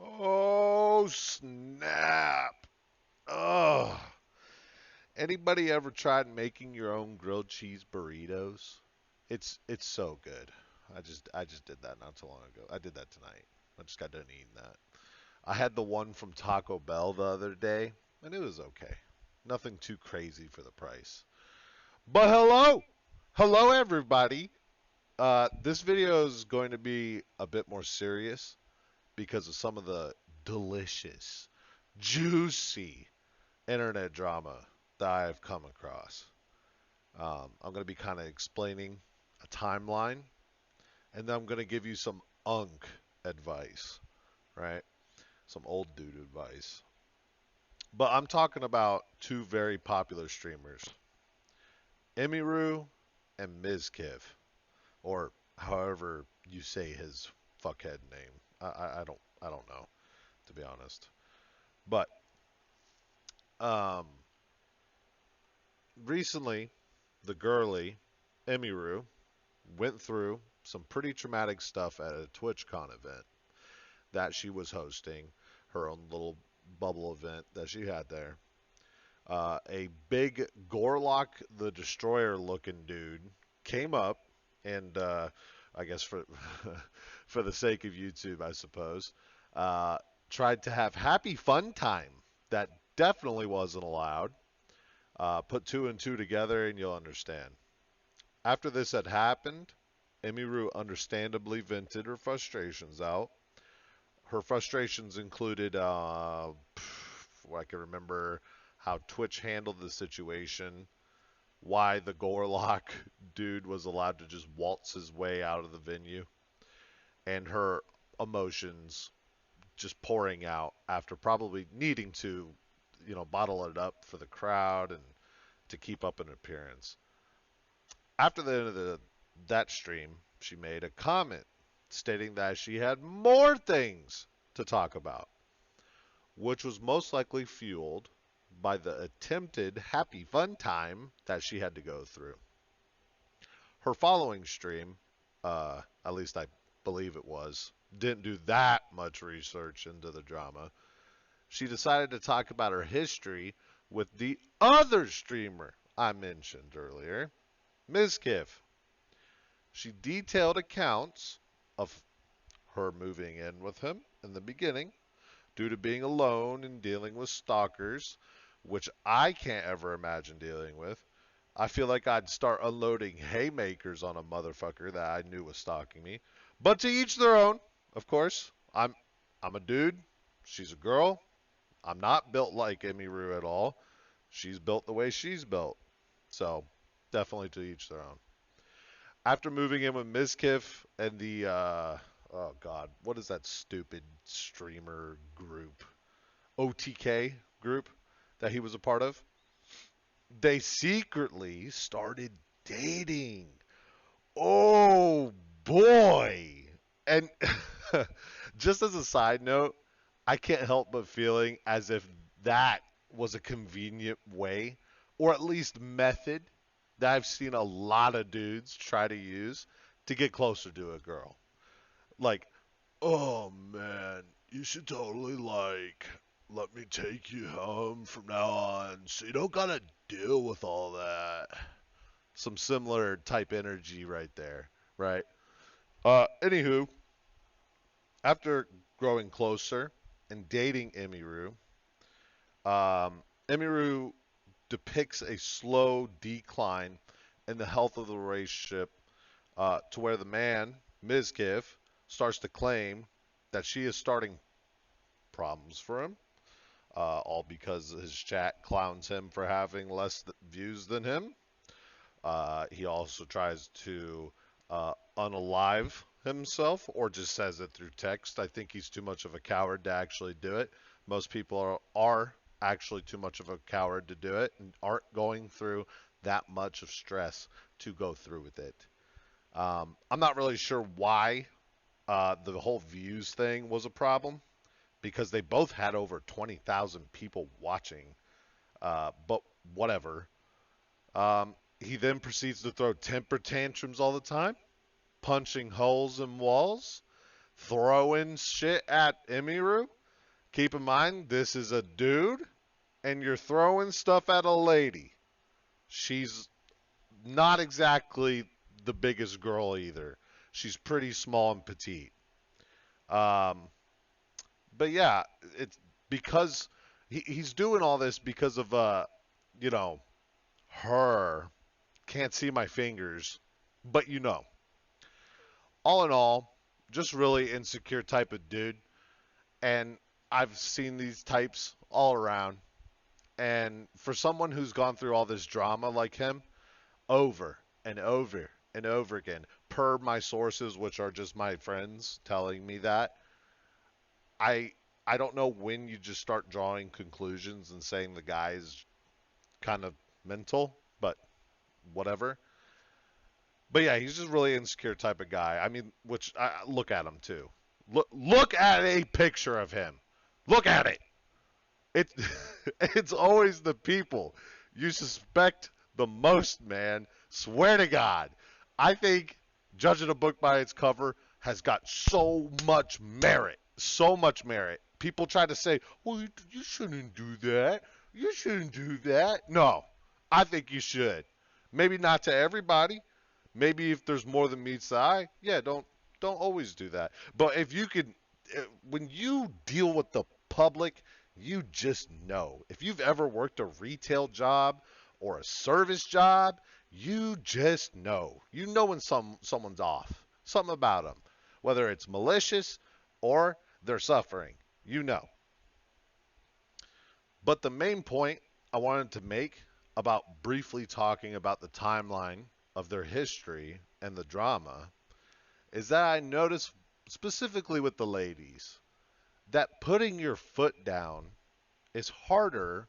Oh, snap. Ugh. Anybody ever tried making your own grilled cheese burritos? It's so good. I just did that not too long ago. I did that tonight. I just got done eating that. I had the one from Taco Bell the other day, and it was okay. Nothing too crazy for the price. But hello everybody. This video is going to be a bit more serious because of some of the delicious, juicy internet drama that I have come across. I'm going to be kind of explaining a timeline, and then I'm going to give you some unk advice, right? Some old dude advice. But I'm talking about two very popular streamers, Emiru and Mizkif, or however you say his fuckhead name. I don't know, to be honest. But um, recently, the girly Emiru went through some pretty traumatic stuff at a TwitchCon event that she was hosting, her own little bubble event that she had there. A big Gorlock the Destroyer looking dude came up and I guess for for the sake of YouTube, I suppose, uh, tried to have happy fun time that definitely wasn't allowed. Put two and two together and you'll understand. After this had happened, Emiru understandably vented her frustrations out. Her frustrations included, I can remember how Twitch handled the situation, why the Gorlock dude was allowed to just waltz his way out of the venue, and her emotions just pouring out after probably needing to, bottle it up for the crowd and to keep up an appearance. After the end of that stream, she made a comment stating that she had more things to talk about, which was most likely fueled by the attempted happy fun time that she had to go through. Her following stream, at least I believe it was, didn't do that much research into the drama. She decided to talk about her history with the other streamer I mentioned earlier, Mizkif. She detailed accounts of her moving in with him in the beginning due to being alone and dealing with stalkers, which I can't ever imagine dealing with. I feel like I'd start unloading haymakers on a motherfucker that I knew was stalking me. But to each their own, of course. I'm a dude. She's a girl. I'm not built like Emiru at all. She's built the way she's built. So definitely to each their own. After moving in with Mizkif and the oh god, what is that stupid streamer group? OTK group that he was a part of? They secretly started dating. Oh boy. And just as a side note, I can't help but feeling as if that was a convenient way, or at least method, that I've seen a lot of dudes try to use to get closer to a girl. Like, oh man, you should totally let me take you home from now on so you don't gotta deal with all that. Some similar type energy right there, right? Anywho, after growing closer and dating Emiru depicts a slow decline in the health of the relationship to where the man, Mizkif, starts to claim that she is starting problems for him, all because his chat clowns him for having less views than him. He also tries to unalive himself or just says it through text. I think he's too much of a coward to actually do it. Most people are actually too much of a coward to do it and aren't going through that much of stress to go through with it. I'm not really sure why the whole views thing was a problem because they both had over 20,000 people watching. But whatever. He then proceeds to throw temper tantrums all the time, punching holes in walls, throwing shit at Emiru. Keep in mind, this is a dude, and you're throwing stuff at a lady. She's not exactly the biggest girl either. She's pretty small and petite. Um, but yeah, it's because he's doing all this because of you know, her. Can't see my fingers, but you know. All in all, just really insecure type of dude. And I've seen these types all around. And for someone who's gone through all this drama like him, over and over and over again, per my sources, which are just my friends telling me that, I I don't know when you just start drawing conclusions and saying the guy is kind of mental, but whatever. But yeah, he's just really insecure type of guy. I mean, which I look at him too. Look at a picture of him. Look at it. It it's always the people you suspect the most, man. Swear to God. I think judging a book by its cover has got so much merit. So much merit. People try to say, well, you shouldn't do that. You shouldn't do that. No, I think you should. Maybe not to everybody. Maybe if there's more than meets the eye, yeah, don't always do that. But if you could, when you deal with the public, you just know. If you've ever worked a retail job or a service job, you just know. You know when someone's off. Something about them. Whether it's malicious or they're suffering. You know. But the main point I wanted to make about briefly talking about the timeline of their history and the drama is that I noticed specifically with the ladies that putting your foot down is harder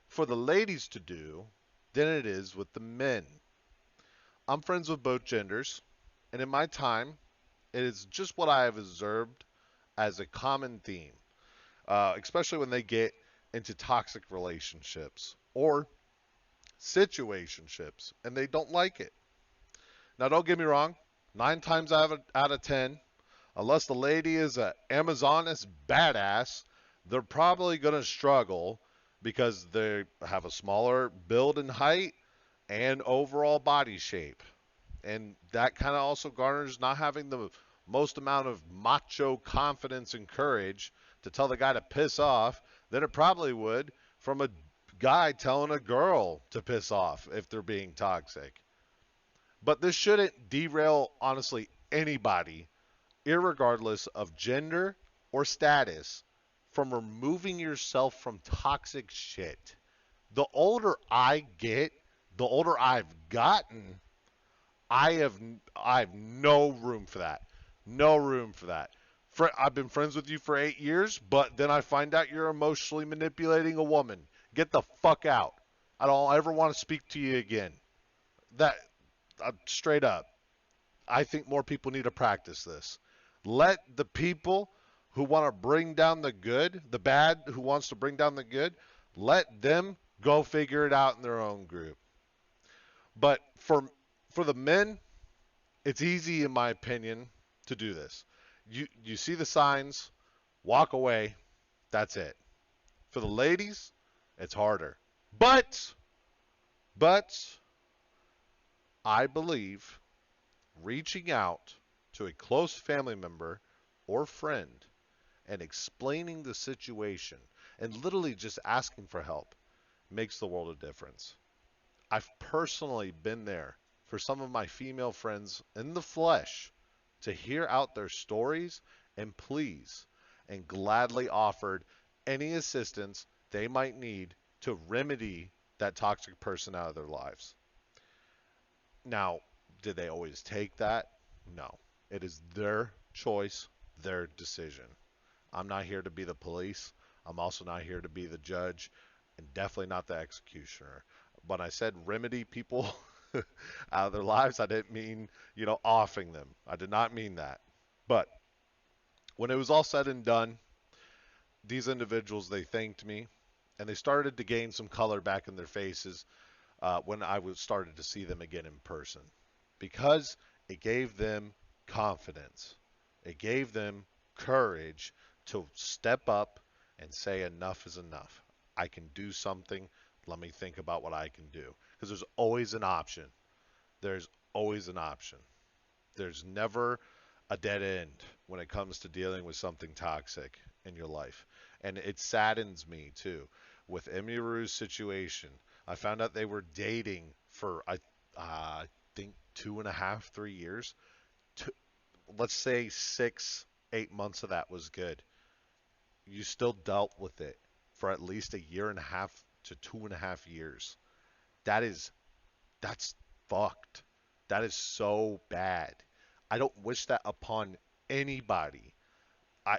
for the ladies to do than it is with the men. I'm friends with both genders, and in my time, it is just what I have observed as a common theme, especially when they get into toxic relationships or situationships and they don't like it. Now, don't get me wrong, 9 times out of 10, unless the lady is a Amazoness badass, they're probably going to struggle because they have a smaller build and height and overall body shape. And that kind of also garners not having the most amount of macho confidence and courage to tell the guy to piss off than it probably would from a guy telling a girl to piss off if they're being toxic. But this shouldn't derail, honestly, anybody, irregardless of gender or status, from removing yourself from toxic shit. The older I get, the older I've gotten, I have I have no room for that. No room for that. I've been friends with you for 8 years, but then I find out you're emotionally manipulating a woman. Get the fuck out. I don't ever want to speak to you again. That straight up. I think more people need to practice this. Let the people who want to bring down the good, the bad who wants to bring down the good, let them go figure it out in their own group. But for the men, it's easy in my opinion to do this. You see the signs, walk away, that's it. For the ladies, it's harder. But but I believe reaching out to a close family member or friend and explaining the situation and literally just asking for help makes the world of difference. I've personally been there for some of my female friends in the flesh to hear out their stories and pleas and gladly offered any assistance they might need to remedy that toxic person out of their lives. Now, did they always take that? No. It is their choice, their decision. I'm not here to be the police. I'm also not here to be the judge, and definitely not the executioner. When I said remedy people out of their lives, I didn't mean, offing them. I did not mean that. But when it was all said and done, these individuals, they thanked me, and they started to gain some color back in their faces when I was started to see them again in person, because it gave them confidence. It gave them courage to step up and say enough is enough. I can do something. Let me think about what I can do. Because there's always an option. There's always an option. There's never a dead end when it comes to dealing with something toxic in your life. And it saddens me too. With Emiru's situation, I found out they were dating for I think 2.5, 3 years. Two, let's say 6, 8 months of that was good. You still dealt with it for at least a year and a half to 2.5 years. That is that's fucked. That is so bad. I don't wish that upon anybody.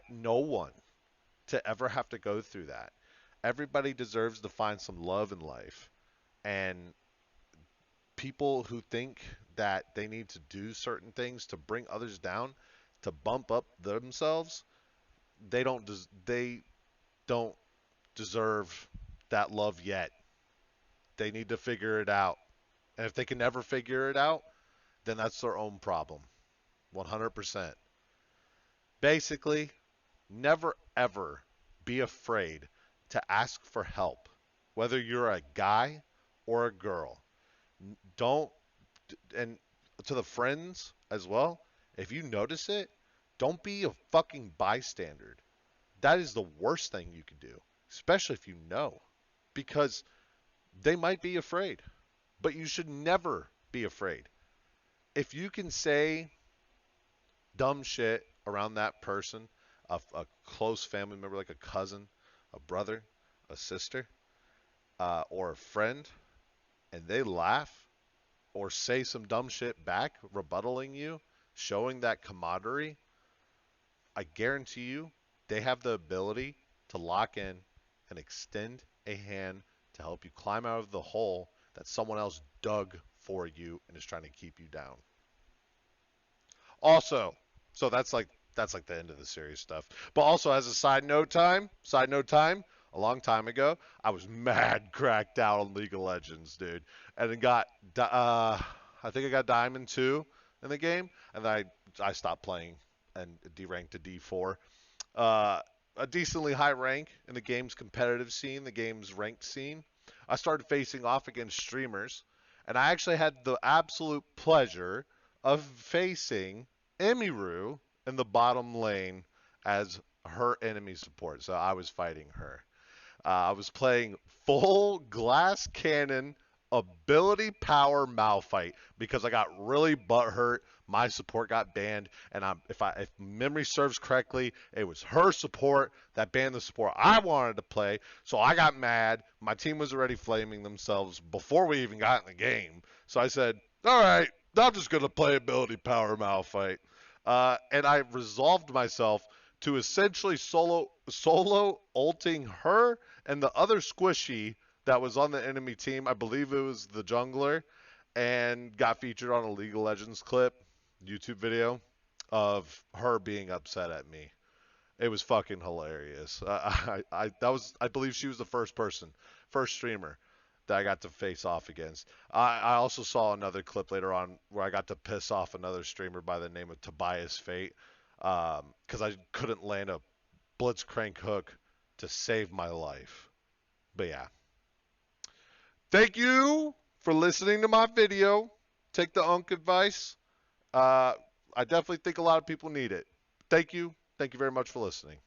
No one to ever have to go through that. Everybody deserves to find some love in life. And people who think that they need to do certain things to bring others down, to bump up themselves, they don't deserve that love yet. They need to figure it out. And if they can never figure it out, then that's their own problem. 100%. Basically, never ever be afraid to ask for help, whether you're a guy or a girl. Don't, and to the friends as well, if you notice it, don't be a fucking bystander. That is the worst thing you can do, especially if you know, because they might be afraid, but you should never be afraid. If you can say dumb shit around that person, a close family member like a cousin, a brother, a sister, or a friend, and they laugh or say some dumb shit back, rebuttaling you, showing that camaraderie, I guarantee you they have the ability to lock in and extend a hand to help you climb out of the hole that someone else dug for you and is trying to keep you down. Also, so that's like the end of the series stuff. But also as a side note time, a long time ago, I was mad cracked out on League of Legends, dude. And it got I think I got Diamond 2 in the game and then I stopped playing and deranked to D4. Uh a decently high rank in the game's competitive scene, the game's ranked scene. I started facing off against streamers, and I actually had the absolute pleasure of facing Emiru in the bottom lane as her enemy support. So I was fighting her. I was playing full glass cannon ability power Malphite because I got really butthurt. My support got banned, and if memory serves correctly, it was her support that banned the support I wanted to play. So I got mad. My team was already flaming themselves before we even got in the game. So I said, "All right, I'm just gonna play ability power Malphite," and I resolved myself to essentially solo ulting her and the other squishy that was on the enemy team. I believe it was the jungler, and got featured on a League of Legends clip, YouTube video, of her being upset at me. It was fucking hilarious. I believe she was the first streamer that I got to face off against. I also saw another clip later on where I got to piss off another streamer by the name of Tobias Fate because I couldn't land a blitzcrank hook to save my life. But yeah, thank you for listening to my video. Take the Unk advice. Uh, I definitely think a lot of people need it. Thank you. Thank you very much for listening.